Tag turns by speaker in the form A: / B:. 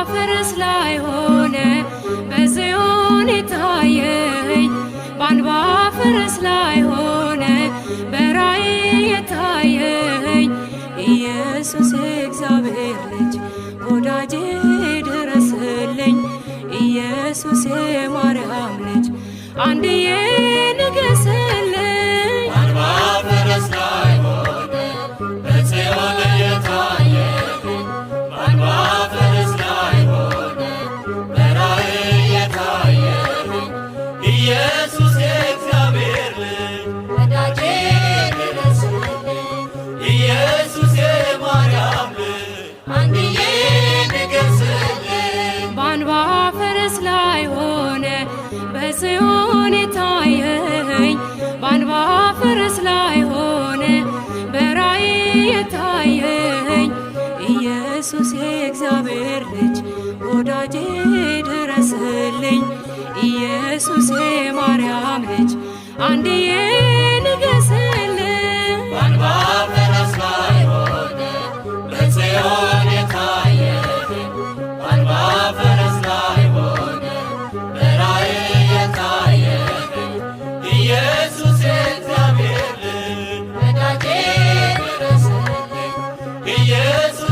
A: ፈረስ ላይ ሆነ በጽዮን የታየኝ በአንባ ፈረስ ላይ ሆነ በራእይ የታየኝ ኢየሱስ የእግዚአብሔር ልጅ ወዳጄ ድረስልኝ ኢየሱስ የማርያም ልጅ አንድዬ ንገስልኝ
B: በአንባ ፈረስ ላይ ሆነ በጽዮን የታየኝ በአንባ ፈረስ ላይ ሆነ በራእይ የታየኝ ኢየሱስ የእግዚአብሔር ልጅ
C: ወዳጄ ድረስልኝ
B: ኢየሱስ የማርያም ልጅ
C: አንድዬ ንገስልኝ
A: በአንባ ፈረስ ላይ ሆነ በጽዮን የታየኝ በአንባ ፈረስ ላይ ሆነ በራእይ የታየኝ ኢየሱስ የእግዚአብሔር ልጅ ወዳጄ ድረስልኝ ኢየሱስ የማርያም ልጅ አንድዬ ንገስልኝ
B: በአንባ ፈረስ ላይ ሆነ በጽዮን የታየኝ በአንባ ፈረስ ላይ ሆነ በራእይ የታየኝ ኢየሱስ የእግዚአብሔር ልጅ
C: ወዳጄ ድረስልኝ
B: ኢየሱስ